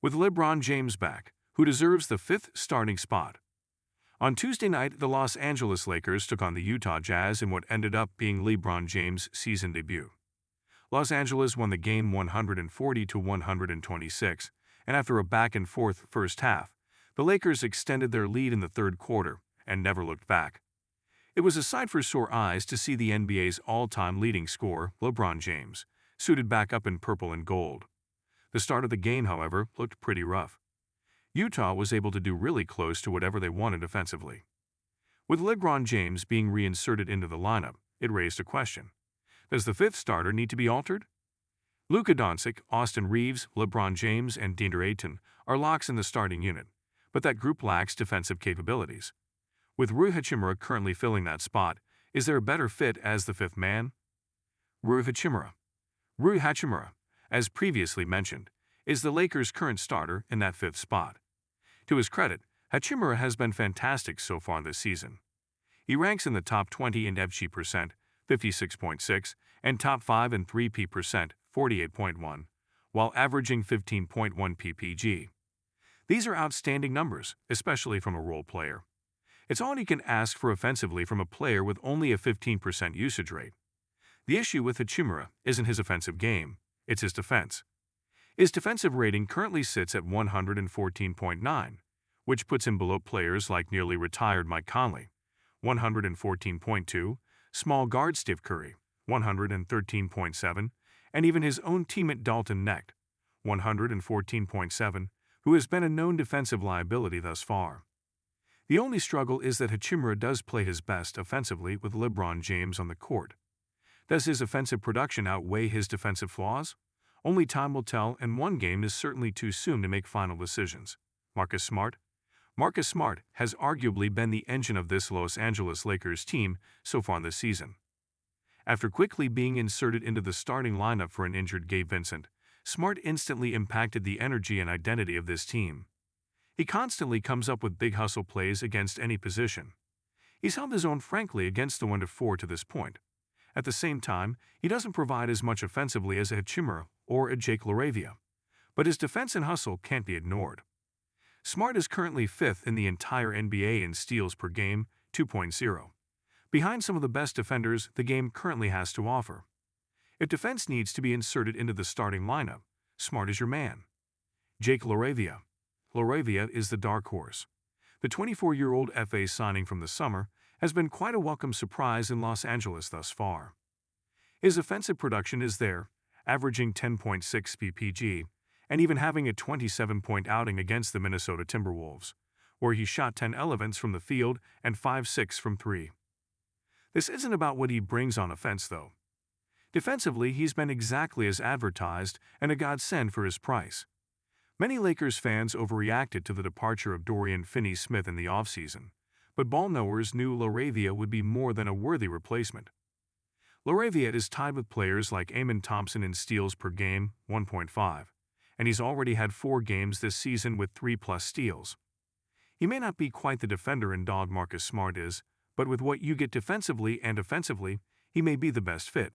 with LeBron James back, who deserves the fifth starting spot. On Tuesday night, the Los Angeles Lakers took on the Utah Jazz in what ended up being LeBron James' season debut. Los Angeles won the game 140-126, and after a back-and-forth first half, the Lakers extended their lead in the third quarter and never looked back. It was a sight for sore eyes to see the NBA's all-time leading scorer, LeBron James, suited back up in purple and gold. The start of the game, however, looked pretty rough. Utah was able to do really close to whatever they wanted offensively. With LeBron James being reinserted into the lineup, it raised a question. Does the fifth starter need to be altered? Luka Doncic, Austin Reeves, LeBron James, and DeAndre Ayton are locks in the starting unit, but that group lacks defensive capabilities. With Rui Hachimura currently filling that spot, is there a better fit as the fifth man? Rui Hachimura, as previously mentioned, is the Lakers' current starter in that fifth spot. To his credit, Hachimura has been fantastic so far this season. He ranks in the top 20 in FG percent, 56.6, and top 5 in 3P percent, 48.1, while averaging 15.1 ppg. These are outstanding numbers, especially from a role player. It's all you can ask for offensively from a player with only a 15% usage rate. The issue with Hachimura isn't his offensive game, it's his defense. His defensive rating currently sits at 114.9, which puts him below players like nearly retired Mike Conley, 114.2, small guard Steve Curry, 113.7, and even his own teammate Dalton Knecht, 114.7, who has been a known defensive liability thus far. The only struggle is that Hachimura does play his best offensively with LeBron James on the court. Does his offensive production outweigh his defensive flaws? Only time will tell, and one game is certainly too soon to make final decisions. Marcus Smart has arguably been the engine of this Los Angeles Lakers team so far this season. After quickly being inserted into the starting lineup for an injured Gabe Vincent, Smart instantly impacted the energy and identity of this team. He constantly comes up with big hustle plays against any position. He's held his own frankly against the 1-4 to this point. At the same time, he doesn't provide as much offensively as a Hachimura or a Jake LaRavia, but his defense and hustle can't be ignored. Smart is currently fifth in the entire NBA in steals per game, 2.0, behind some of the best defenders the game currently has to offer. If defense needs to be inserted into the starting lineup, Smart is your man. Jake LaRavia is the dark horse. The 24-year-old FA signing from the summer has been quite a welcome surprise in Los Angeles thus far. His offensive production is there, averaging 10.6 ppg, and even having a 27-point outing against the Minnesota Timberwolves, where he shot 10 elements from the field and 5-6 from 3. This isn't about what he brings on offense, though. Defensively, he's been exactly as advertised and a godsend for his price. Many Lakers fans overreacted to the departure of Dorian Finney-Smith in the offseason, but ball-knowers knew LaRavia would be more than a worthy replacement. LaRavia is tied with players like Amen Thompson in steals per game, 1.5, and he's already had 4 games this season with 3+ steals. He may not be quite the defender and dog Marcus Smart is, but with what you get defensively and offensively, he may be the best fit.